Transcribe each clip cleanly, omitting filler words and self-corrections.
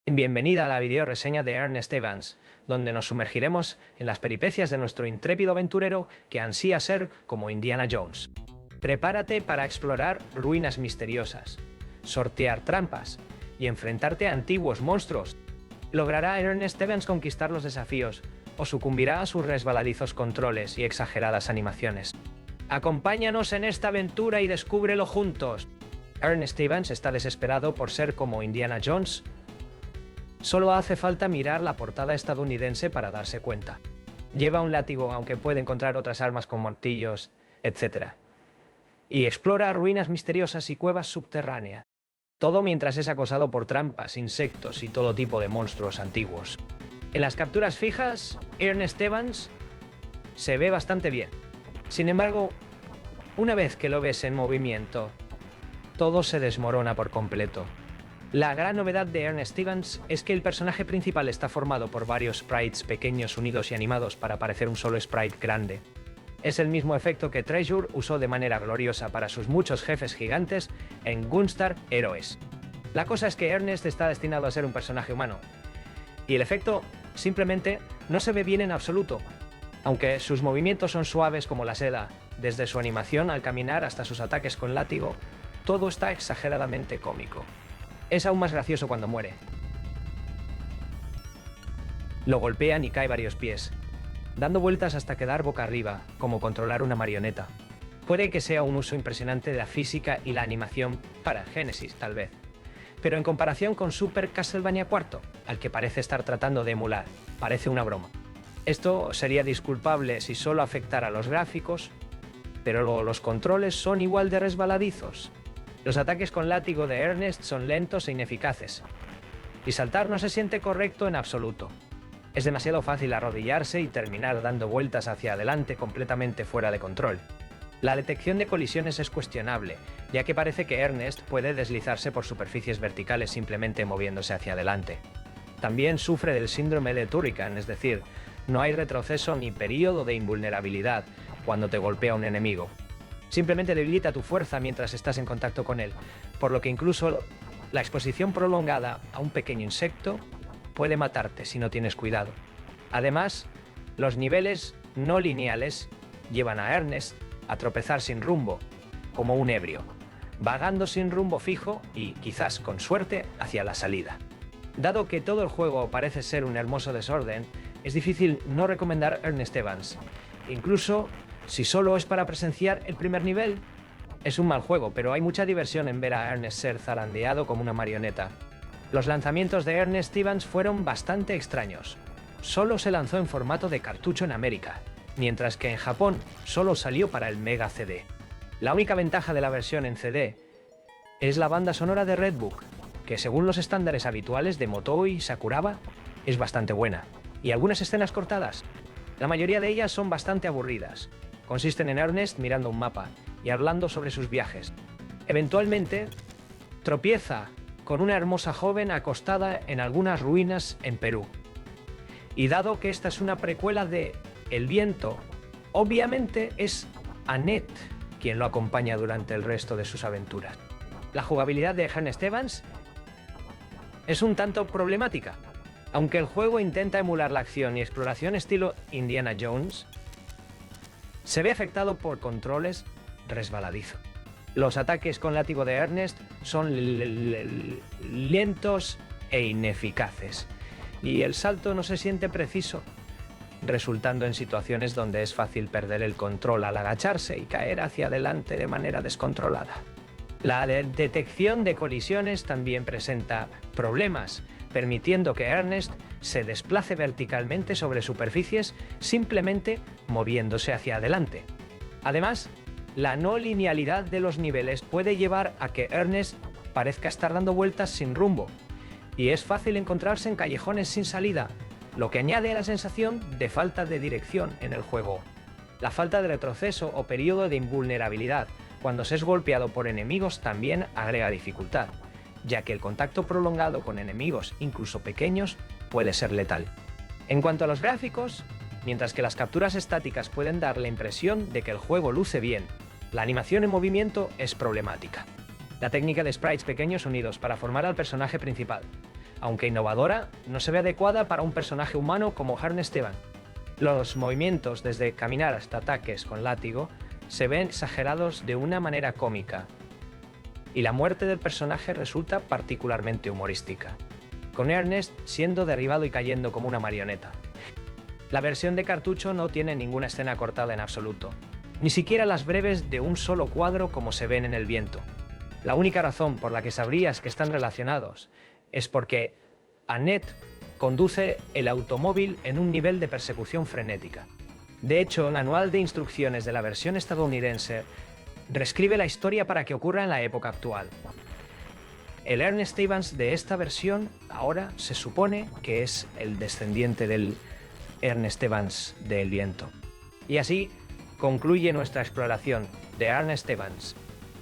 Bienvenida a la videoreseña de Ernest Evans, donde nos sumergiremos en las peripecias de nuestro intrépido aventurero que ansía ser como Indiana Jones. Prepárate para explorar ruinas misteriosas, sortear trampas y enfrentarte a antiguos monstruos. ¿Logrará Ernest Evans conquistar los desafíos o sucumbirá a sus resbaladizos controles y exageradas animaciones? Acompáñanos en esta aventura y descúbrelo juntos. Ernest Evans está desesperado por ser como Indiana Jones. Solo hace falta mirar la portada estadounidense para darse cuenta. Lleva un látigo, aunque puede encontrar otras armas con martillos, etc. Y explora ruinas misteriosas y cuevas subterráneas. Todo mientras es acosado por trampas, insectos y todo tipo de monstruos antiguos. En las capturas fijas, Ernest Evans se ve bastante bien. Sin embargo, una vez que lo ves en movimiento, todo se desmorona por completo. La gran novedad de Ernest Evans es que el personaje principal está formado por varios sprites pequeños unidos y animados para parecer un solo sprite grande. Es el mismo efecto que Treasure usó de manera gloriosa para sus muchos jefes gigantes en Gunstar Heroes. La cosa es que Ernest está destinado a ser un personaje humano, y el efecto simplemente no se ve bien en absoluto. Aunque sus movimientos son suaves como la seda, desde su animación al caminar hasta sus ataques con látigo, todo está exageradamente cómico. Es aún más gracioso cuando muere. Lo golpean y cae varios pies, dando vueltas hasta quedar boca arriba, como controlar una marioneta. Puede que sea un uso impresionante de la física y la animación para Genesis, tal vez. Pero en comparación con Super Castlevania IV, al que parece estar tratando de emular, parece una broma. Esto sería disculpable si solo afectara a los gráficos, pero los controles son igual de resbaladizos. Los ataques con látigo de Ernest son lentos e ineficaces, y saltar no se siente correcto en absoluto. Es demasiado fácil arrodillarse y terminar dando vueltas hacia adelante completamente fuera de control. La detección de colisiones es cuestionable, ya que parece que Ernest puede deslizarse por superficies verticales simplemente moviéndose hacia adelante. También sufre del síndrome de Turrican, es decir, no hay retroceso ni periodo de invulnerabilidad cuando te golpea un enemigo. Simplemente debilita tu fuerza mientras estás en contacto con él, por lo que incluso la exposición prolongada a un pequeño insecto puede matarte si no tienes cuidado. Además, los niveles no lineales llevan a Ernest a tropezar sin rumbo, como un ebrio, vagando sin rumbo fijo y, quizás con suerte, hacia la salida. Dado que todo el juego parece ser un hermoso desorden, es difícil no recomendar Ernest Evans. Incluso si solo es para presenciar el primer nivel, es un mal juego, pero hay mucha diversión en ver a Ernest ser zarandeado como una marioneta. Los lanzamientos de Ernest Evans fueron bastante extraños. Solo se lanzó en formato de cartucho en América, mientras que en Japón solo salió para el Mega CD. La única ventaja de la versión en CD es la banda sonora de Red Book, que según los estándares habituales de Motoi Sakuraba, es bastante buena, y algunas escenas cortadas. La mayoría de ellas son bastante aburridas. Consisten en Ernest mirando un mapa y hablando sobre sus viajes. Eventualmente, tropieza con una hermosa joven acostada en algunas ruinas en Perú. Y dado que esta es una precuela de El viento, obviamente es Annette quien lo acompaña durante el resto de sus aventuras. La jugabilidad de Ernest Evans es un tanto problemática. Aunque el juego intenta emular la acción y exploración estilo Indiana Jones, se ve afectado por controles resbaladizos. Los ataques con látigo de Ernest son lentos e ineficaces, y el salto no se siente preciso, resultando en situaciones donde es fácil perder el control al agacharse y caer hacia adelante de manera descontrolada. La detección de colisiones también presenta problemas, permitiendo que Ernest se desplace verticalmente sobre superficies simplemente moviéndose hacia adelante. Además, la no linealidad de los niveles puede llevar a que Ernest parezca estar dando vueltas sin rumbo, y es fácil encontrarse en callejones sin salida, lo que añade a la sensación de falta de dirección en el juego. La falta de retroceso o periodo de invulnerabilidad cuando se es golpeado por enemigos también agrega dificultad, ya que el contacto prolongado con enemigos, incluso pequeños, puede ser letal. En cuanto a los gráficos, mientras que las capturas estáticas pueden dar la impresión de que el juego luce bien, la animación en movimiento es problemática. La técnica de sprites pequeños unidos para formar al personaje principal aunque innovadora, no se ve adecuada para un personaje humano como Ernest Evans. Los movimientos, desde caminar hasta ataques con látigo, se ven exagerados de una manera cómica, y la muerte del personaje resulta particularmente humorística, con Ernest siendo derribado y cayendo como una marioneta. La versión de cartucho no tiene ninguna escena cortada en absoluto, ni siquiera las breves de un solo cuadro como se ven en El viento. La única razón por la que sabrías que están relacionados es porque Annette conduce el automóvil en un nivel de persecución frenética. De hecho, el manual de instrucciones de la versión estadounidense reescribe la historia para que ocurra en la época actual. El Ernest Evans de esta versión ahora se supone que es el descendiente del Ernest Evans de El viento. Y así concluye nuestra exploración de Ernest Evans.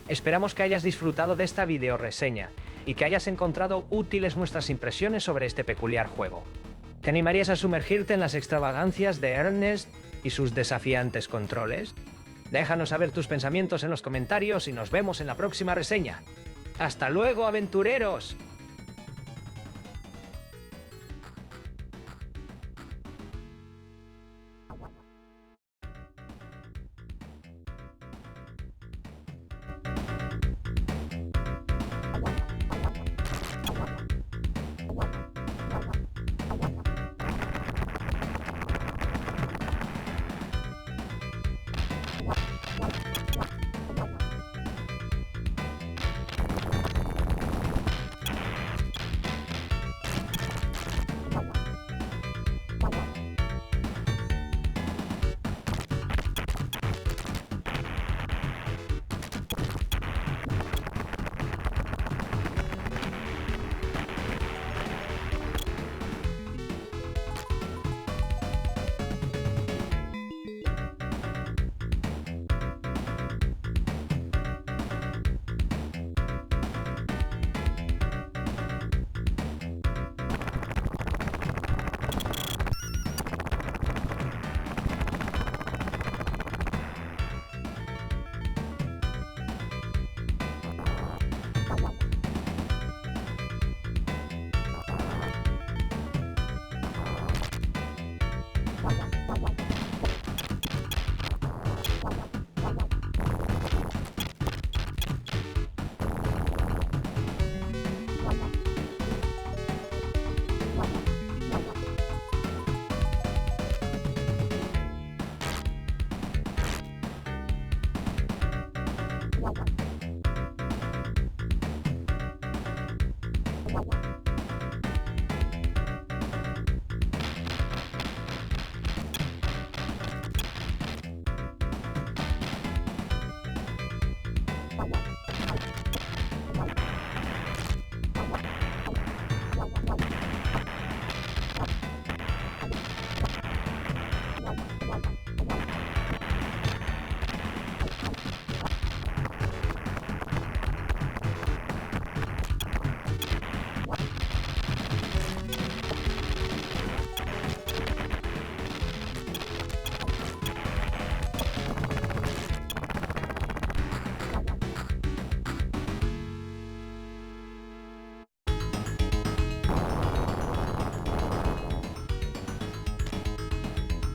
Esperamos que hayas disfrutado de esta video reseña y que hayas encontrado útiles nuestras impresiones sobre este peculiar juego. ¿Te animarías a sumergirte en las extravagancias de Ernest y sus desafiantes controles? Déjanos saber tus pensamientos en los comentarios y nos vemos en la próxima reseña. ¡Hasta luego, aventureros!